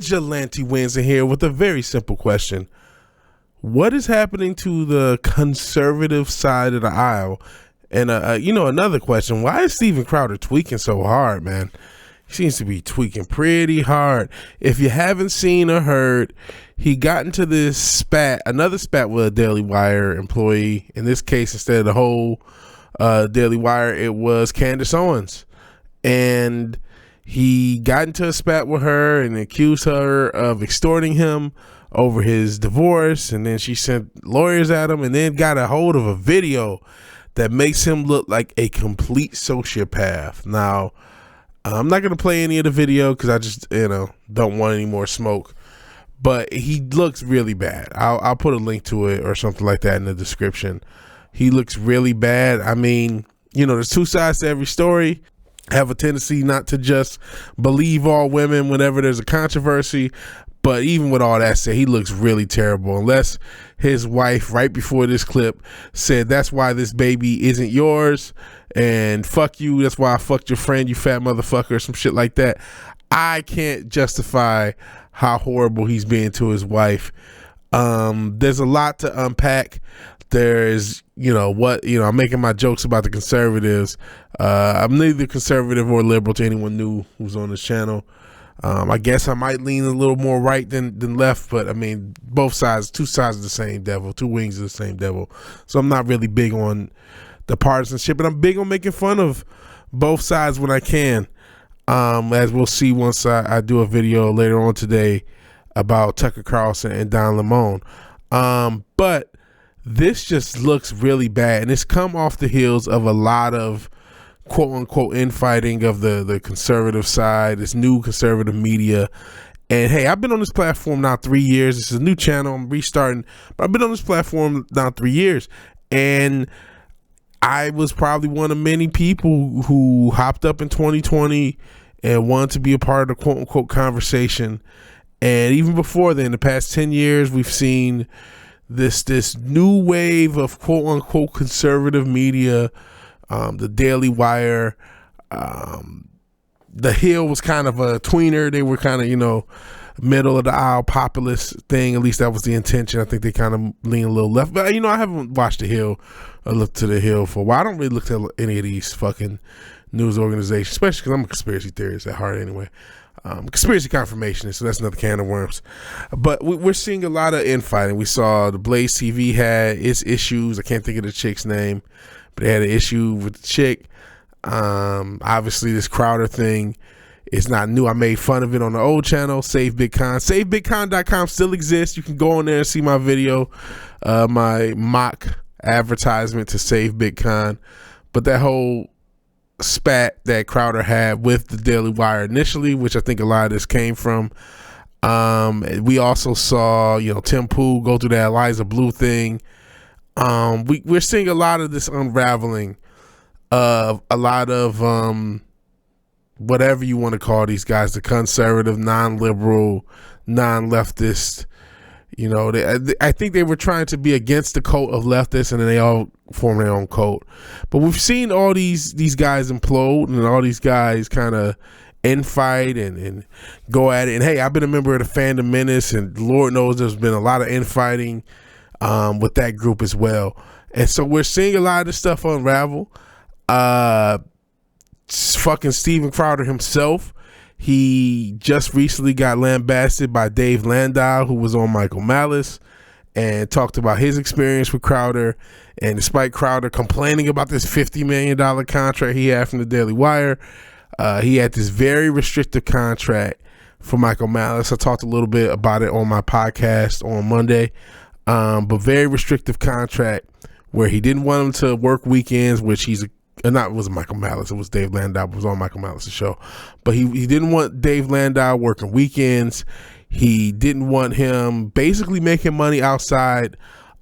VigilanteWilliamson here with a very simple question. What is happening to the conservative side of the aisle? And, another question, why is Steven Crowder tweaking so hard, man? He seems to be tweaking pretty hard. If you haven't seen or heard, he got into this another spat with a Daily Wire employee. In this case, instead of the whole Daily Wire, it was Candace Owens. And he got into a spat with her and accused her of extorting him over his divorce. And then she sent lawyers at him and then got a hold of a video that makes him look like a complete sociopath. Now, I'm not going to play any of the video because I just, don't want any more smoke. But he looks really bad. I'll put a link to it or something like that in the description. He looks really bad. I mean, there's two sides to every story. Have a tendency not to just believe all women whenever there's a controversy. But even with all that said, he looks really terrible. Unless his wife, right before this clip, said, "That's why this baby isn't yours. And fuck you. That's why I fucked your friend, you fat motherfucker," or some shit like that. I can't justify how horrible he's being to his wife. There's a lot to unpack. There's, I'm making my jokes about the conservatives. I'm neither conservative or liberal to anyone new who's on this channel. I guess I might lean a little more right than left, but I mean, both sides, two sides of the same devil, two wings of the same devil. So I'm not really big on the partisanship, but I'm big on making fun of both sides when I can. As we'll see once I do a video later on today about Tucker Carlson and Don Lemon. But this just looks really bad, and it's come off the heels of a lot of quote unquote infighting of the conservative side, this new conservative media. And hey, I've been on this platform now 3 years. This is a new channel, I'm restarting, but I've been on this platform now 3 years, and I was probably one of many people who hopped up in 2020 and wanted to be a part of the quote unquote conversation. And even before then, the past 10 years, we've seen this new wave of quote unquote conservative media. The Daily Wire, The Hill was kind of a tweener. They were kind of, middle of the aisle populist thing. At least that was the intention. I think they kind of lean a little left. But, I haven't watched The Hill or looked to The Hill for a while. I don't really look to any of these fucking news organizations, especially because I'm a conspiracy theorist at heart anyway. Conspiracy confirmationist, so that's another can of worms. But we're seeing a lot of infighting. We saw the Blaze TV had its issues. I can't think of the chick's name, but they had an issue with the chick. Obviously, this Crowder thing is not new. I made fun of it on the old channel, Save BitCon. SaveBitCon.com still exists. You can go on there and see my video, my mock advertisement to Save BitCon. But that whole spat that Crowder had with the Daily Wire initially, which I think a lot of this came from. We also saw, Tim Pool go through that Eliza Blue thing. We're seeing a lot of this unraveling of a lot of whatever you want to call these guys, the conservative, non-liberal, non-leftist. I think they were trying to be against the cult of leftists, and then they all formed their own cult. But we've seen all these guys implode, and all these guys kind of infight and go at it. And hey, I've been a member of the Fandom Menace, and Lord knows there's been a lot of infighting with that group as well. And so we're seeing a lot of this stuff unravel. Fucking Steven Crowder himself, he just recently got lambasted by Dave Landau, who was on Michael Malice, and talked about his experience with Crowder. And despite Crowder complaining about this $50 million contract he had from the Daily Wire, he had this very restrictive contract for Michael Malice. I talked a little bit about it on my podcast on Monday, but very restrictive contract where he didn't want him to work weekends, which it wasn't Michael Malice, it was Dave Landau. It was on Michael Malice's show. But he didn't want Dave Landau working weekends. He didn't want him basically making money outside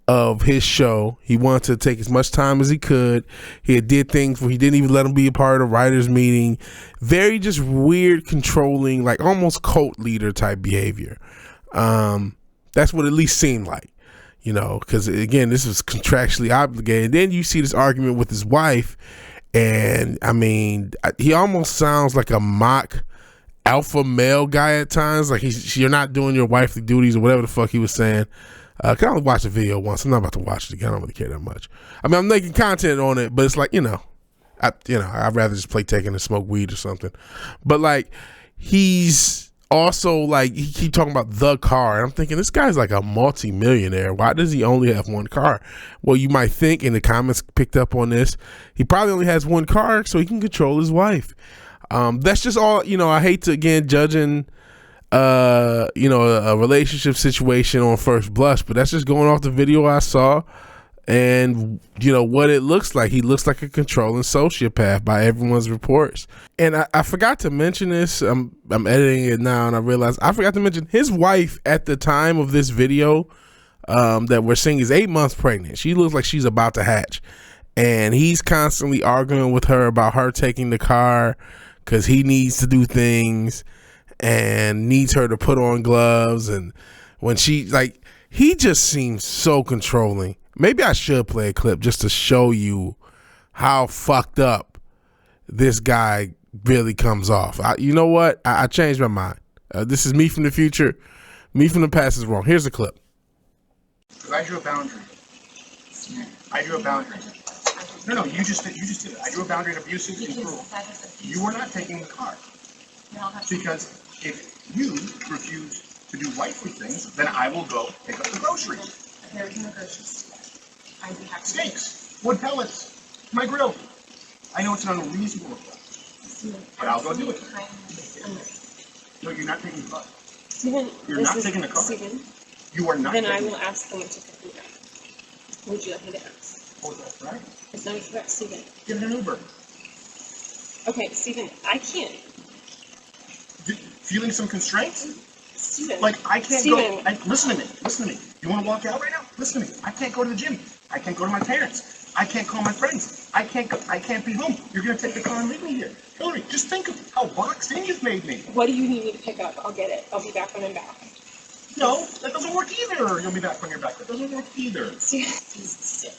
of his show. He wanted to take as much time as he could. He did things where he didn't even let him be a part of the writers' meeting. Very just weird, controlling, like almost cult leader type behavior. That's what it at least seemed like. Because again, this was contractually obligated. Then you see this argument with his wife, and I mean, he almost sounds like a mock alpha male guy at times. Like you're not doing your wifely duties or whatever the fuck he was saying. I can only watch the video once. I'm not about to watch it again. I don't really care that much. I mean, I'm making content on it, but it's like, I'd rather just play Tekken and smoke weed or something. But like, he's also like, he keep talking about the car. And I'm thinking, this guy's like a multi-millionaire. Why does he only have one car? Well, you might think, in the comments picked up on this, he probably only has one car so he can control his wife. That's just all, I hate to, again, judging, a relationship situation on first blush, but that's just going off the video I saw and, what it looks like. He looks like a controlling sociopath by everyone's reports. And I forgot to mention this. I'm editing it now and I realized I forgot to mention his wife at the time of this video that we're seeing is 8 months pregnant. She looks like she's about to hatch. And he's constantly arguing with her about her taking the car because he needs to do things and needs her to put on gloves. And when he just seems so controlling. Maybe I should play a clip just to show you how fucked up this guy really comes off. You know what? I changed my mind. This is me from the future. Me from the past is wrong. Here's the clip. I drew a boundary. I drew a boundary. No, you just did it. I drew a boundary of abusive and cruel. You are not taking the car. Because if you refuse to do wifely things, then I will go pick up the groceries. There's no groceries. I'd be happy. Steaks, wood pellets, my grill. I know it's an unreasonable request, but I'll go do it. No, you're not taking the car. Steven, you're not taking the car. Steven, you are not. Then I will ask someone to pick me up. Would you like me to ask? Oh, that's right. It's not a threat, Steven. Get an Uber. Okay, Steven, I can't. Feeling some constraints? Steven. Like, I can't Steven. go. Listen to me. You want to walk out right now? Listen to me. I can't go to the gym. I can't go to my parents. I can't call my friends. I can't be home. You're going to take the car and leave me here. Hillary, just think of how boxed in you've made me. What do you need me to pick up? I'll get it. I'll be back when I'm back. No, that doesn't work either. You'll be back when you're back. That doesn't work either. Steven, he's sick.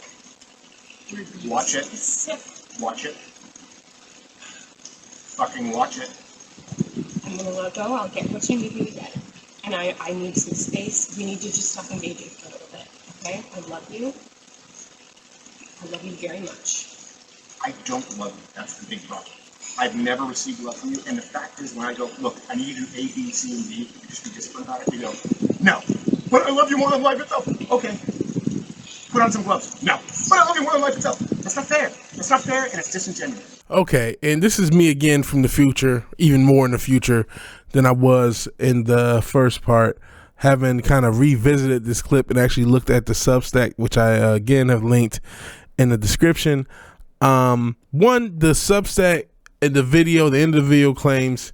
Watch it. He's sick. Watch it. Fucking watch it. I'm going to let go. I'll get what you need me to get. And I need some space. We need to just stop engaging for a little bit. Okay? I love you. I love you very much. I don't love you. That's the big problem. I've never received love from you. And the fact is, when I go, look, I need you to do A, B, C, and D, you just be disciplined about it. You go, no. But I love you more than life itself. Okay. Put on some gloves. No. But I love you more than life itself. That's not fair. That's not fair, and it's disingenuous. Okay, and this is me again from the future, even more in the future than I was in the first part, having kind of revisited this clip and actually looked at the Substack, which I again have linked in the description. The Substack in the video, the end of the video claims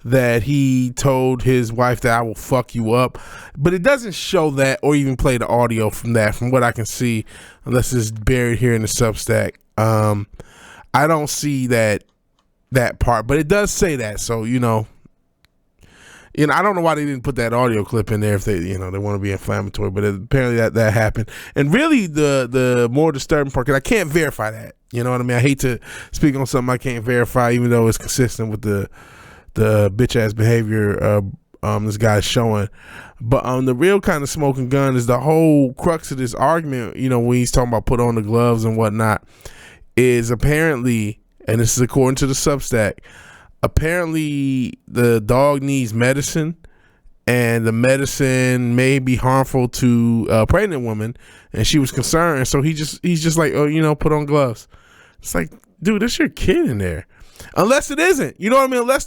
that he told his wife that I will fuck you up, but it doesn't show that or even play the audio from that, from what I can see, unless it's buried here in the Substack. I don't see that part, but it does say that. So, I don't know why they didn't put that audio clip in there if they, they want to be inflammatory, but apparently that happened. And really the more disturbing part, because I can't verify that, you know what I mean? I hate to speak on something I can't verify, even though it's consistent with the bitch ass behavior this guy's showing. But the real kind of smoking gun is the whole crux of this argument, when he's talking about put on the gloves and whatnot, is apparently, and this is according to the Substack, apparently the dog needs medicine, and the medicine may be harmful to a pregnant woman, and she was concerned. So he's just like, oh, put on gloves. It's like, dude, that's your kid in there. Unless it isn't, you know what I mean? That's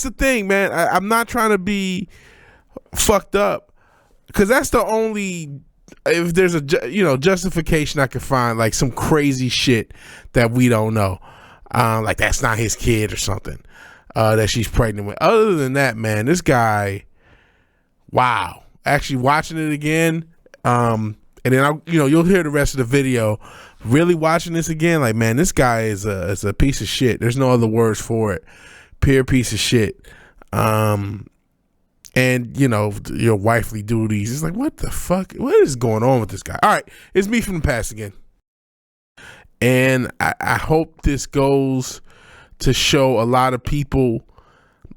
the thing, man. I'm not trying to be fucked up, because that's the only, if there's a justification I could find, like some crazy shit that we don't know, like that's not his kid or something that she's pregnant with. Other than that, man, this guy, wow. Actually watching it again, and then you'll hear the rest of the video. Really watching this again, like, man, this guy is a piece of shit. There's no other words for it. Pure piece of shit. And your wifely duties. It's like, what the fuck? What is going on with this guy? All right, it's me from the past again. And I hope this goes to show a lot of people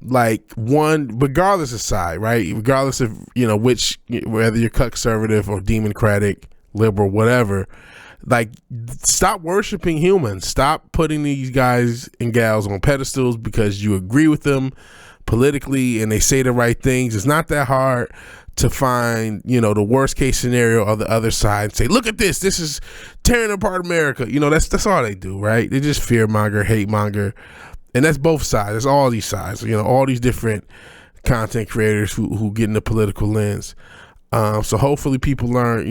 like one, regardless of side, right? Regardless of, which, whether you're conservative or democratic, liberal, whatever, like, stop worshiping humans. Stop putting these guys and gals on pedestals because you agree with them politically and they say the right things. It's not that hard to find, the worst case scenario of the other side and say, look at this is tearing apart America. That's all they do, right? They just fear monger, hate monger. And that's both sides. That's all these sides, all these different content creators who get in the political lens. So hopefully people learn,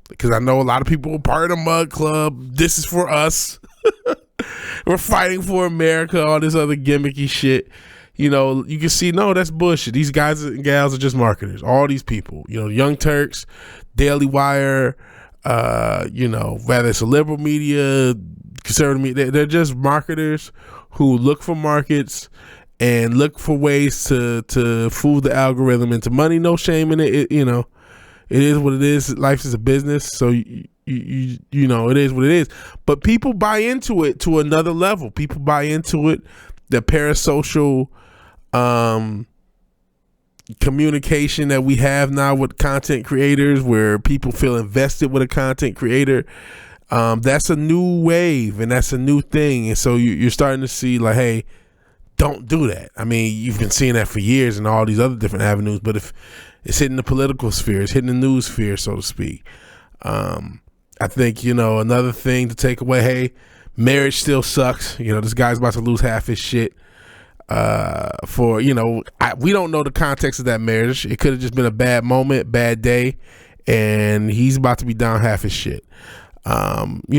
because I know a lot of people are part of the Mug Club. This is for us. We're fighting for America, all this other gimmicky shit. You can see, no, that's bullshit. These guys and gals are just marketers. All these people, Young Turks, Daily Wire, whether it's a liberal media, conservative media, they're just marketers who look for markets and look for ways to fool the algorithm into money. No shame in it. It is what it is. Life is a business, so it is what it is. But people buy into it to another level. People buy into it. The parasocial communication that we have now with content creators, where people feel invested with a content creator, that's a new wave and that's a new thing. And so you're starting to see, like, hey, don't do that. I mean, you've been seeing that for years in all these other different avenues, but if it's hitting the political sphere, it's hitting the news sphere, so to speak. I think, another thing to take away, hey, marriage still sucks. This guy's about to lose half his shit. We don't know the context of that marriage. It could have just been a bad moment, bad day, and he's about to be down half his shit.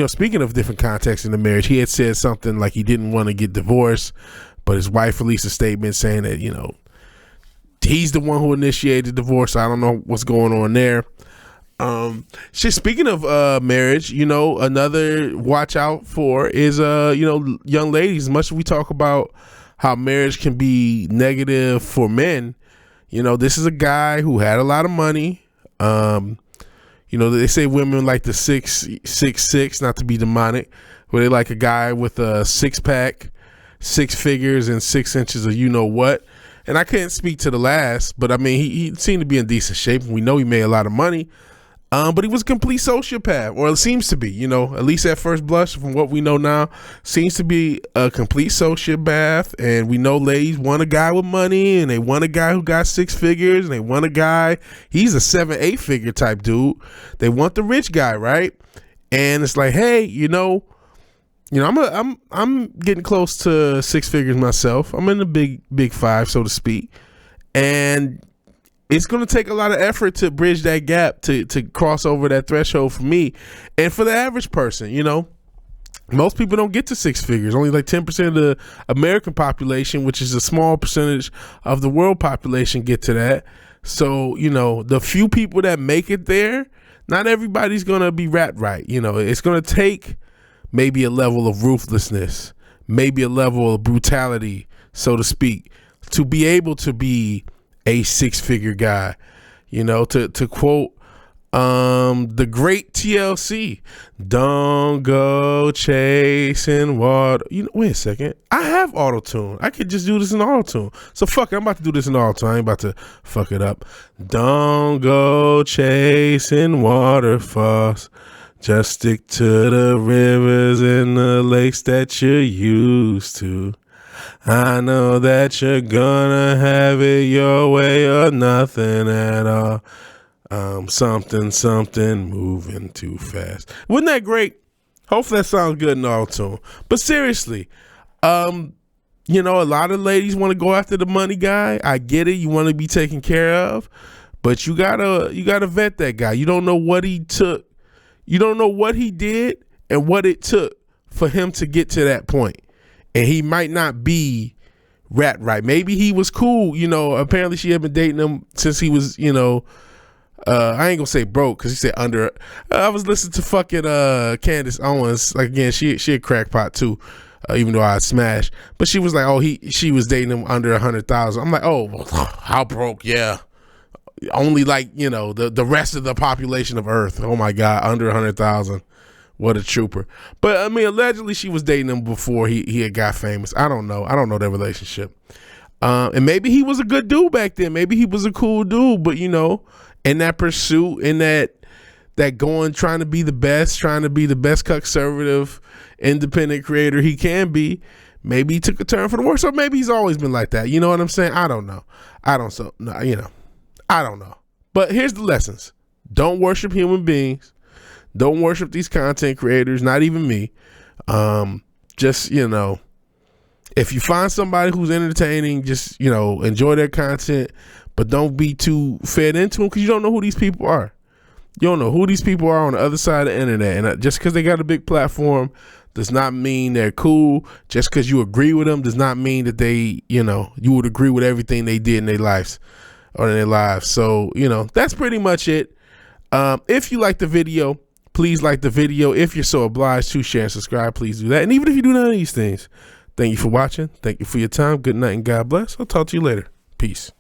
Speaking of different contexts in the marriage, he had said something like he didn't want to get divorced, but his wife released a statement saying that, he's the one who initiated the divorce. I don't know what's going on there. Speaking of marriage, another watch out for is young ladies. As much as we talk about how marriage can be negative for men, this is a guy who had a lot of money. They say women like the 666, not to be demonic, but they like a guy with a 6-pack, 6 figures, and 6 inches of what. And I can't speak to the last, but I mean, he seemed to be in decent shape. We know he made a lot of money. But he was a complete sociopath, or it seems to be, at least at first blush, from what we know now, seems to be a complete sociopath. And we know ladies want a guy with money, and they want a guy who got 6 figures, and they want a guy, he's a 7-8 figure type dude. They want the rich guy, right? And it's like, hey, I'm getting close to 6 figures myself. I'm in the big 5, so to speak. And it's going to take a lot of effort to bridge that gap, to cross over that threshold for me. And for the average person, most people don't get to 6 figures. Only like 10% of the American population, which is a small percentage of the world population, get to that. So, the few people that make it there, not everybody's going to be wrapped right. It's going to take maybe a level of ruthlessness, maybe a level of brutality, so to speak, to be able to be a 6-figure guy. To quote the great TLC, don't go chasing water. Wait a second, I have auto-tune. I could just do this in auto-tune. So fuck it, I'm about to do this in auto-tune. I ain't about to fuck it up. Don't go chasing waterfalls, just stick to the rivers and the lakes that you're used to. I know that you're gonna have it your way or nothing at all. Something moving too fast. Wasn't that great? Hopefully that sounds good in auto-tune. But seriously, a lot of ladies want to go after the money guy. I get it. You want to be taken care of, but you gotta vet that guy. You don't know what he took. You don't know what he did and what it took for him to get to that point. And he might not be wrapped right. Maybe he was cool. Apparently she had been dating him since he was, I ain't gonna say broke, because he said under. I was listening to fucking Candace Owens. Like, again, she a crackpot too, even though I smashed. But she was like, she was dating him under 100,000. I'm like, oh, well, how broke? Yeah. Only like, the rest of the population of Earth. Oh my God, under 100,000. What a trooper. But I mean, allegedly she was dating him before he had got famous. I don't know their relationship. And maybe he was a good dude back then. Maybe he was a cool dude, but you know, in that pursuit, in that going, trying to be the best conservative, independent creator he can be, maybe he took a turn for the worse, or maybe he's always been like that. You know what I'm saying? I don't know. I don't know. But here's the lessons. Don't worship human beings. Don't worship these content creators, not even me. Just, you know, if you find somebody who's entertaining, just, you know, enjoy their content, but don't be too fed into them, because you don't know who these people are. You don't know who these people are on the other side of the internet. And just because they got a big platform does not mean they're cool. Just because you agree with them does not mean that they, you know, you would agree with everything they did in their lives or in their lives. So, you know, that's pretty much it. If you like the video, please like the video. If you're so obliged to share and subscribe, please do that. And even if you do none of these things, thank you for watching. Thank you for your time. Good night and God bless. I'll talk to you later. Peace.